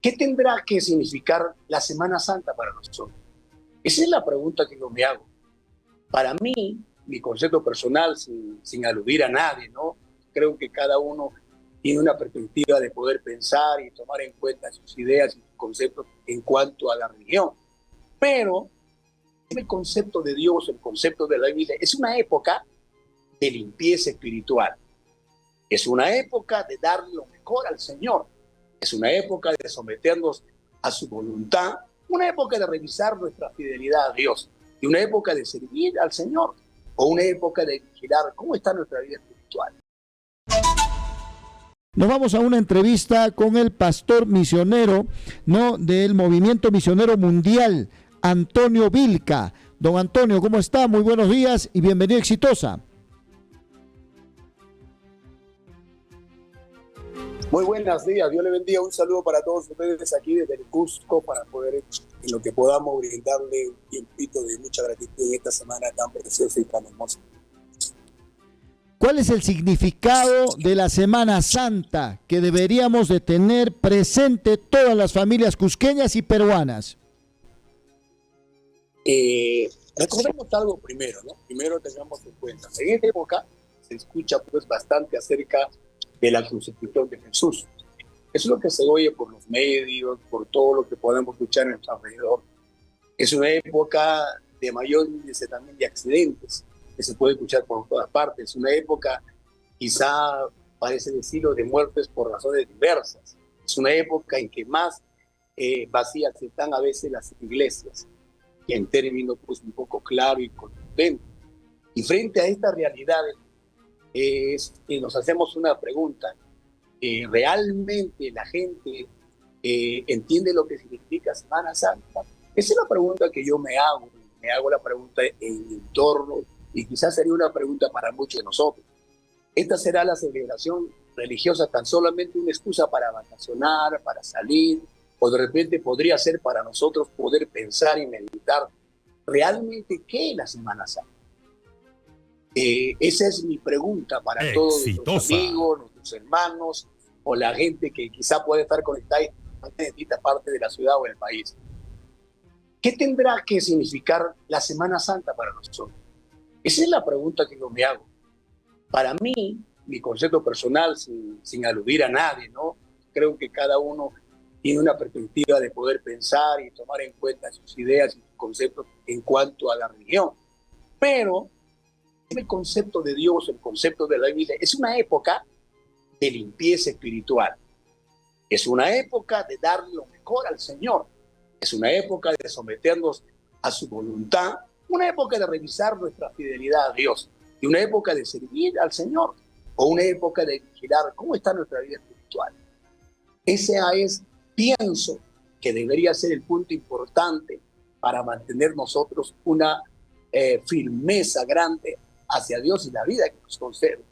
¿Qué tendrá que significar la Semana Santa para nosotros? Esa es la pregunta que yo me hago. Para mí, mi concepto personal, sin aludir a nadie, ¿no? Creo que cada uno tiene una perspectiva de poder pensar y tomar en cuenta sus ideas y sus conceptos en cuanto a la religión. Pero el concepto de Dios, el concepto de la Biblia, es una época de limpieza espiritual. Es una época de dar lo mejor al Señor. Es una época de someternos a su voluntad, una época de revisar nuestra fidelidad a Dios, y una época de servir al Señor, o una época de vigilar cómo está nuestra vida espiritual. Nos vamos a una entrevista con el pastor misionero, ¿no?, del Movimiento Misionero Mundial, Antonio Vilca. Don Antonio, ¿cómo está? Muy buenos días y bienvenido a Exitosa. Muy buenos días, Dios le bendiga, un saludo para todos ustedes aquí desde el Cusco para poder, en lo que podamos, brindarle un tiempito de mucha gratitud en esta semana tan preciosa y tan hermosa. ¿Cuál es el significado de la Semana Santa que deberíamos de tener presente todas las familias cusqueñas y peruanas? Recordemos algo primero, ¿no? Primero tengamos en cuenta, en esta época se escucha pues bastante acerca de la crucifixión de Jesús. Eso es lo que se oye por los medios, por todo lo que podemos escuchar en nuestro alrededor. Es una época de mayor índice también de accidentes, que se puede escuchar por todas partes. Es una época, quizá parece decirlo, de muertes por razones diversas. Es una época en que más vacías están a veces las iglesias, en términos pues un poco claro y contundente. Y frente a estas realidades, nos hacemos una pregunta. ¿Realmente la gente entiende lo que significa Semana Santa? Esa es la pregunta que yo me hago. Me hago la pregunta en mi entorno y quizás sería una pregunta para muchos de nosotros. ¿Esta será la celebración religiosa tan solamente una excusa para vacacionar, para salir? ¿O de repente podría ser para nosotros poder pensar y meditar realmente qué es la Semana Santa? Esa es mi pregunta para todos nuestros amigos, nuestros hermanos o la gente que quizá puede estar conectada en esta parte de la ciudad o del país. ¿Qué tendrá que significar la Semana Santa para nosotros? Esa es la pregunta que yo me hago. Para mí, mi concepto personal, sin aludir a nadie, ¿no? Creo que cada uno tiene una perspectiva de poder pensar y tomar en cuenta sus ideas y sus conceptos en cuanto a la religión. Pero el concepto de Dios, el concepto de la Biblia, es una época de limpieza espiritual. Es una época de dar lo mejor al Señor. Es una época de someternos a su voluntad, una época de revisar nuestra fidelidad a Dios, y una época de servir al Señor, o una época de vigilar cómo está nuestra vida espiritual. Esa es, pienso, que debería ser el punto importante para mantener nosotros una firmeza grande hacia Dios y la vida que nos concede.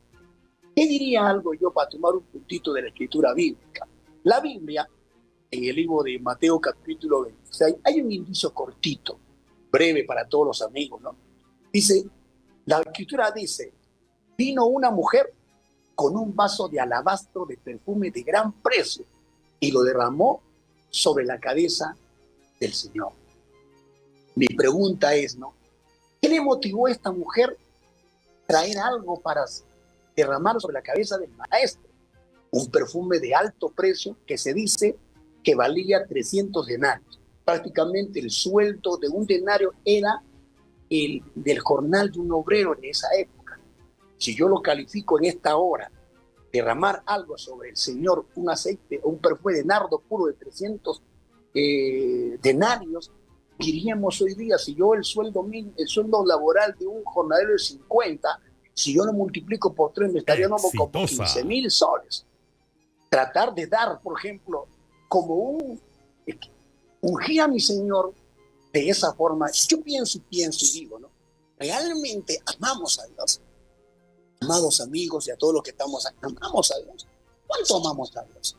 ¿Qué diría algo yo para tomar un puntito de la escritura bíblica? La Biblia, en el libro de Mateo capítulo 26, hay un indicio cortito, breve para todos los amigos, ¿no? Dice, la escritura dice, vino una mujer con un vaso de alabastro de perfume de gran precio y lo derramó sobre la cabeza del Señor. Mi pregunta es, ¿no? ¿Qué le motivó a esta mujer traer algo para derramar sobre la cabeza del maestro? Un perfume de alto precio que se dice que valía 300 denarios. Prácticamente el sueldo de un denario era el del jornal de un obrero en esa época. Si yo lo califico en esta hora, derramar algo sobre el Señor, un aceite o un perfume de nardo puro de 300 denarios, diríamos hoy día, si yo el sueldo laboral de un jornalero de 50, si yo lo multiplico por 3, me estaría dando como 15,000 soles. Tratar de dar, por ejemplo, como ungir a mi Señor de esa forma, yo pienso y digo, ¿no? Realmente amamos a Dios. Amados amigos y a todos los que estamos aquí, amamos a Dios. ¿Cuánto amamos a Dios?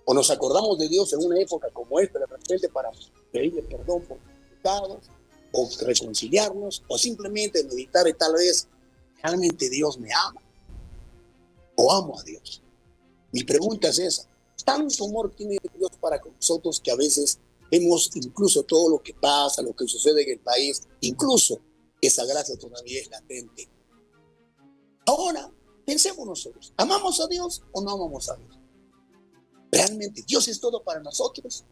O nos acordamos de Dios en una época como esta, de repente para pedirle perdón por pecados, o reconciliarnos, o simplemente meditar y tal vez, ¿realmente Dios me ama? ¿O amo a Dios? Mi pregunta es esa. tanto amor tiene Dios para con nosotros que a veces vemos incluso todo lo que pasa, lo que sucede en el país, incluso esa gracia todavía es latente. Ahora, pensemos nosotros, ¿amamos a Dios o no amamos a Dios? ¿Realmente Dios es todo para nosotros?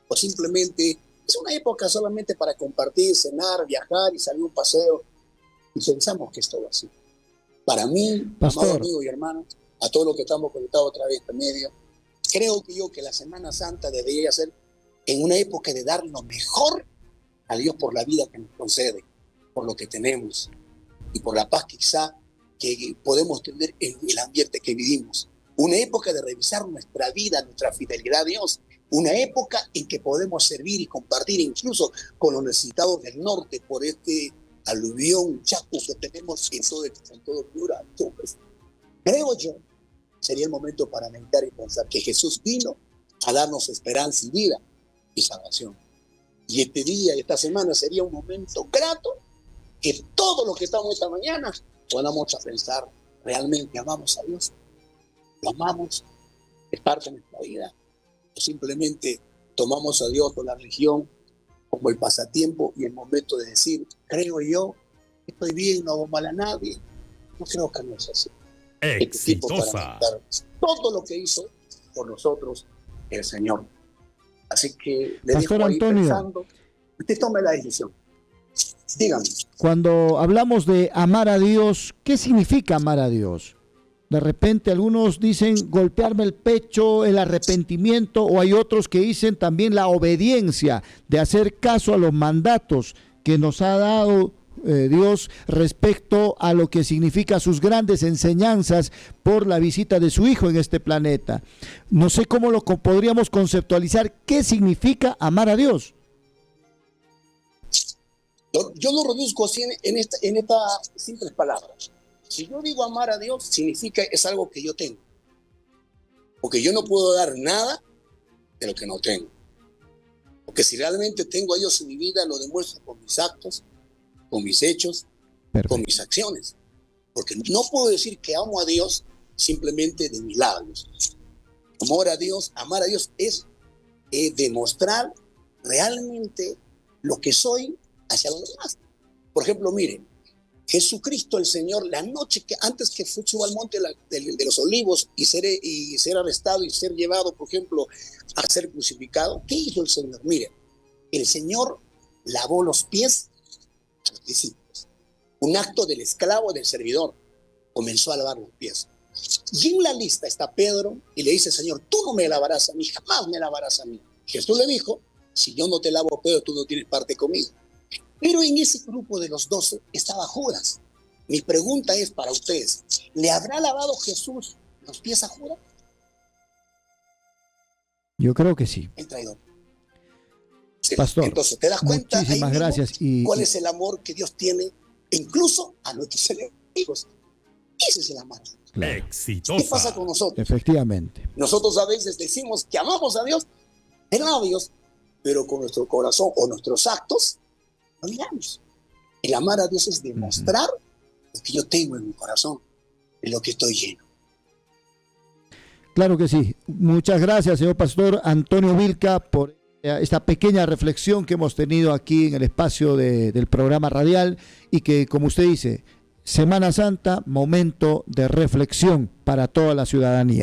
¿O simplemente es una época solamente para compartir, cenar, viajar y salir un paseo? Y pensamos que es todo así. Para mí, Pastor, amado amigo y hermano, a todos los que estamos conectados a través de este medio, creo que la Semana Santa debería ser en una época de dar lo mejor a Dios por la vida que nos concede, por lo que tenemos y por la paz quizá que podemos tener en el ambiente que vivimos. Una época de revisar nuestra vida, nuestra fidelidad a Dios. Una época en que podemos servir y compartir incluso con los necesitados del norte por este aluvión chaco que tenemos en todo Piura. Entonces, creo yo, sería el momento para meditar y pensar que Jesús vino a darnos esperanza y vida y salvación. Y este día, esta semana, sería un momento grato que todo lo que estamos esta mañana podamos a pensar, ¿realmente amamos a Dios? ¿Lo amamos? ¿Es parte de nuestra vida? ¿O simplemente tomamos a Dios o la religión como el pasatiempo y el momento de decir, creo yo, estoy bien, no hago mal a nadie? No creo que no es así. Exitosa. Todo lo que hizo por nosotros el Señor. Así que le Pastor dejo ahí Antonio, pensando, usted tome la decisión. Dígame. cuando hablamos de amar a Dios, ¿qué significa amar a Dios? De repente algunos dicen golpearme el pecho, el arrepentimiento, o hay otros que dicen también la obediencia, de hacer caso a los mandatos que nos ha dado Dios respecto a lo que significa sus grandes enseñanzas por la visita de su Hijo en este planeta. No sé cómo lo podríamos conceptualizar. ¿Qué significa amar a Dios? Yo lo reduzco así en estas simples palabras. Si yo digo amar a Dios, significa es algo que yo tengo. Porque yo no puedo dar nada de lo que no tengo. Porque si realmente tengo a Dios en mi vida, lo demuestro con mis actos, con mis hechos, Perfecto. con mis acciones. Porque no puedo decir que amo a Dios simplemente de mis labios. Amar a Dios es demostrar realmente lo que soy hacia los demás. Por ejemplo, miren, Jesucristo el Señor, la noche que antes que suba al monte de los olivos y ser arrestado y ser llevado, por ejemplo, a ser crucificado, ¿qué hizo el Señor? Miren, el Señor lavó los pies a los discípulos. Un acto del esclavo, del servidor, comenzó a lavar los pies. Y en la lista está Pedro y le dice, Señor, tú no me lavarás a mí, jamás me lavarás a mí. Jesús le dijo, si yo no te lavo, Pedro, tú no tienes parte conmigo. Pero en ese grupo de los 12 estaba Judas. Mi pregunta es para ustedes, ¿le habrá lavado Jesús los pies a Judas? Yo creo que sí. El traidor. Pastor, entonces, ¿te das cuenta muchísimas gracias. cuál es el amor que Dios tiene incluso a nuestros enemigos? Ese es el amor. Claro. Exitosa. ¿Qué pasa con nosotros? Efectivamente. Nosotros a veces decimos que amamos a Dios de labios, pero con nuestro corazón o nuestros actos no miramos. El amar a Dios es demostrar lo que yo tengo en mi corazón, en lo que estoy lleno. Claro que sí. Muchas gracias, señor Pastor Antonio Vilca, por esta pequeña reflexión que hemos tenido aquí en el espacio del programa radial y que, como usted dice, Semana Santa, momento de reflexión para toda la ciudadanía.